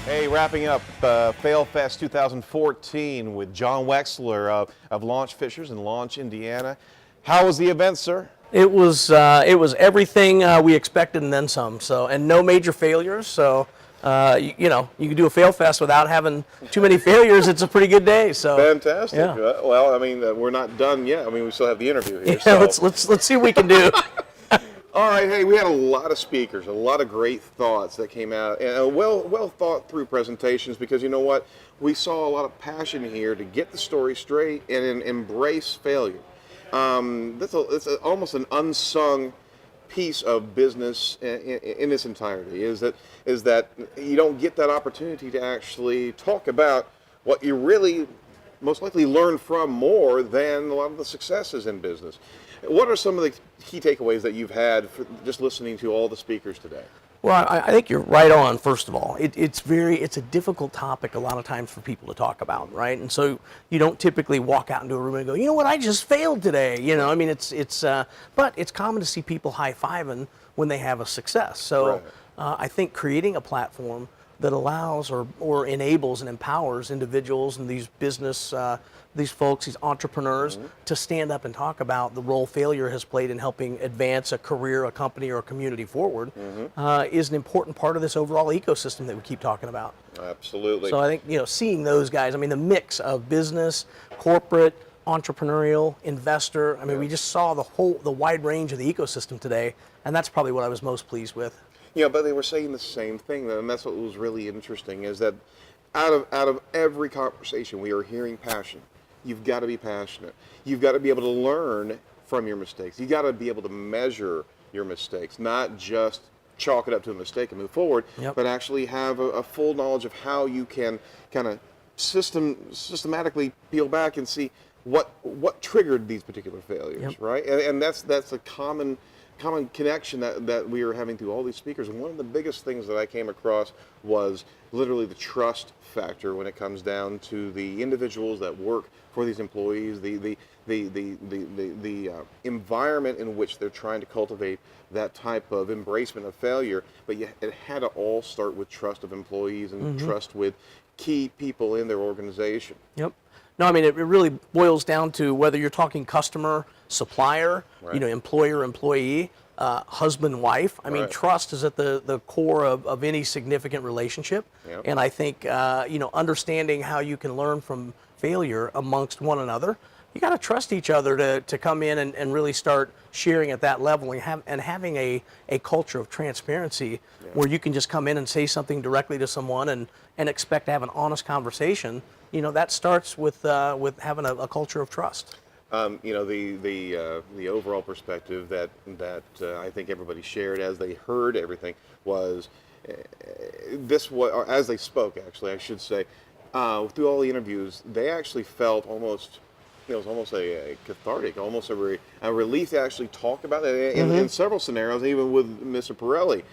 Hey, wrapping up Fail Fest 2014 with John Wechsler of Launch Fishers in Launch, Indiana. How was the event, sir? It was everything we expected and then some. So, and no major failures. So, you can do a fail fest without having too many failures. It's a pretty good day. So Fantastic. yeah. Well, I mean, we're not done yet. I mean, we still have the interview here. Yeah, So. let's see what we can do. All right, hey, we had a lot of speakers, a lot of great thoughts that came out, and well thought through presentations, because you know what? We saw a lot of passion here to get the story straight and embrace failure. It's almost an unsung piece of business in its entirety, is that you don't get that opportunity to actually talk about what you really most likely learn from more than a lot of the successes in business. What are some of the key takeaways that you've had for just listening to all the speakers today? Well, I think you're right on. First of all, it's a difficult topic a lot of times for people to talk about, right? And so you don't typically walk out into a room and go, you know what, I just failed today. You know, I mean, but it's common to see people high-fiving when they have a success. So Right. I think creating a platform that allows or enables and empowers individuals and these folks, these entrepreneurs, to stand up and talk about the role failure has played in helping advance a career, a company, or a community forward is an important part of this overall ecosystem that we keep talking about. Absolutely. So I think, seeing those guys, I mean, the mix of business, corporate, entrepreneurial, investor, I mean, we just saw the wide range of the ecosystem today, and that's probably what I was most pleased with. Yeah, but they were saying the same thing, and that's what was really interesting, is that out of every conversation we are hearing passion. You've got to be passionate. You've got to be able to learn from your mistakes. You've got to be able to measure your mistakes, not just chalk it up to a mistake and move forward, but actually have a full knowledge of how you can kind of systematically peel back and see what triggered these particular failures, right? And that's a common connection that we are having through all these speakers. And one of the biggest things that I came across was literally the trust factor when it comes down to the individuals that work for these employees, the environment in which they're trying to cultivate that type of embracement of failure. But it had to all start with trust of employees and trust with key people in their organization. Yep. No, I mean, it really boils down to whether you're talking customer, supplier, employer, employee, husband, wife. I mean, trust is at the core of any significant relationship. And I think, understanding how you can learn from failure amongst one another, you got to trust each other to come in and really start sharing at that level and having a culture of transparency where you can just come in and say something directly to someone and expect to have an honest conversation. That starts with having a culture of trust. The overall perspective that I think everybody shared as they heard everything was as they spoke, actually, I should say, through all the interviews, they actually felt almost, it was almost a cathartic, almost a relief to actually talk about it in several scenarios, even with Mr. Pirelli.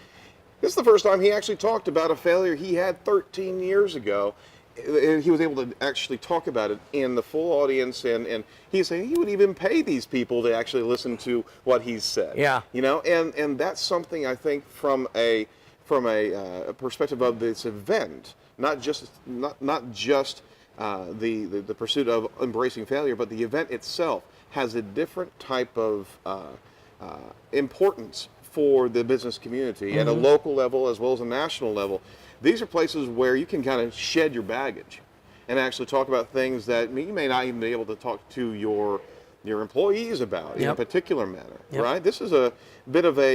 This is the first time he actually talked about a failure he had 13 years ago. And he was able to actually talk about it in the full audience, and he's saying he would even pay these people to actually listen to what he said. Yeah. And that's something I think from a perspective of this event, not just the pursuit of embracing failure, but the event itself has a different type of importance for the business community at a local level as well as a national level. These are places where you can kind of shed your baggage and actually talk about things that you may not even be able to talk to your employees about in a particular manner, right? This is a bit of what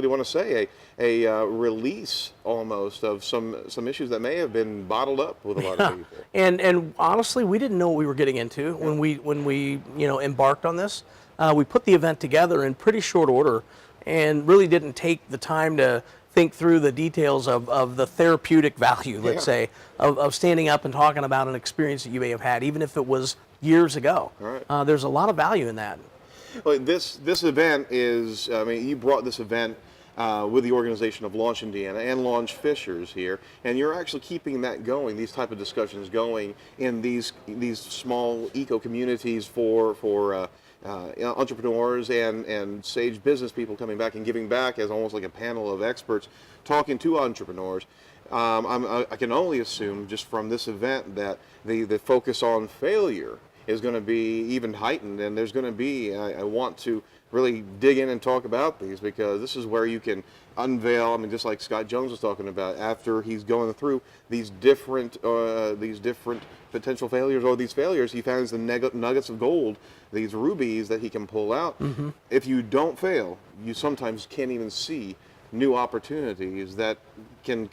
do you want to say? A release almost of some issues that may have been bottled up with a lot of people. And honestly, we didn't know what we were getting into when we embarked on this. We put the event together in pretty short order and really didn't take the time to think through the details of the therapeutic value, let's say, of standing up and talking about an experience that you may have had, even if it was years ago. Right. There's a lot of value in that. Well, this event is, I mean, you brought this event with the organization of Launch Indiana and Launch Fishers here, and you're actually keeping that going, these type of discussions going in these small eco communities for entrepreneurs and sage business people coming back and giving back as almost like a panel of experts talking to entrepreneurs. I can only assume just from this event that the focus on failure is going to be even heightened, and there's going to be, I want to really dig in and talk about these, because this is where you can unveil, I mean, just like Scott Jones was talking about, after he's going through these different potential failures, or these failures, he finds the nuggets of gold, these rubies that he can pull out. If you don't fail, you sometimes can't even see new opportunities that can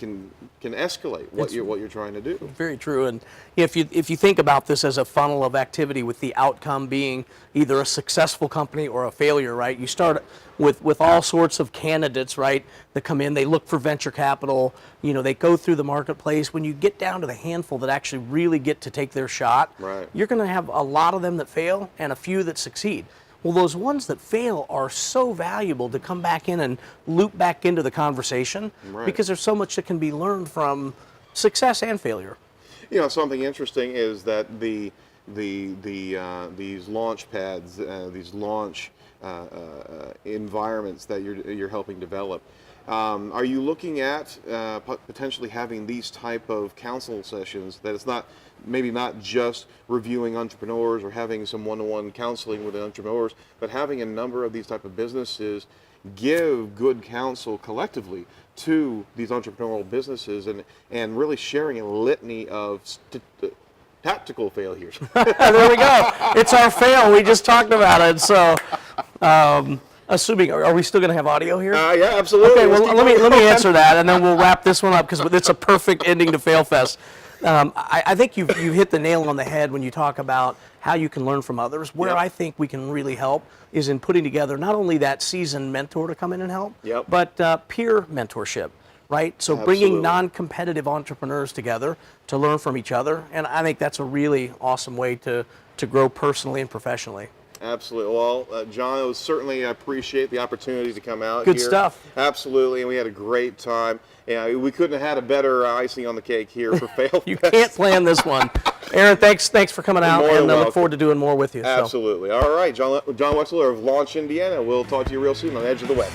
escalate what you're trying to do. Very true. And if you think about this as a funnel of activity, with the outcome being either a successful company or a failure, right? You start with all sorts of candidates, right, that come in. They look for venture capital. They go through the marketplace. When you get down to the handful that actually really get to take their shot, right, you're going to have a lot of them that fail and a few that succeed. Well, those ones that fail are so valuable to come back in and loop back into the conversation, right, because there's so much that can be learned from success and failure. Something interesting is that these launch pads, these launch environments that you're helping develop, are you looking at potentially having these type of counsel sessions, that it's maybe not just reviewing entrepreneurs or having some one-on-one counseling with the entrepreneurs, but having a number of these type of businesses give good counsel collectively to these entrepreneurial businesses, and really sharing a litany of tactical failures? There we go. It's our fail. We just talked about it. So, assuming, are we still going to have audio here? Yeah, absolutely. Okay, well, let me answer that, and then we'll wrap this one up, because it's a perfect ending to Fail Fest. I think you've hit the nail on the head when you talk about how you can learn from others. Where Yep. I think we can really help is in putting together not only that seasoned mentor to come in and help, Yep. but peer mentorship, right? So Absolutely. bringing non-competitive entrepreneurs together to learn from each other, and I think that's a really awesome way to grow personally and professionally. Absolutely. Well, John, it was certainly, I appreciate the opportunity to come out Good here. stuff. Absolutely, and we had a great time. Yeah, we couldn't have had a better icing on the cake here for Fail You Fest. can't plan this one. Aaron, thanks for coming out, More than and I look welcome. forward to doing more with you. So. Absolutely. All right, John Wechsler of Launch Indiana. We'll talk to you real soon on Edge of the Web.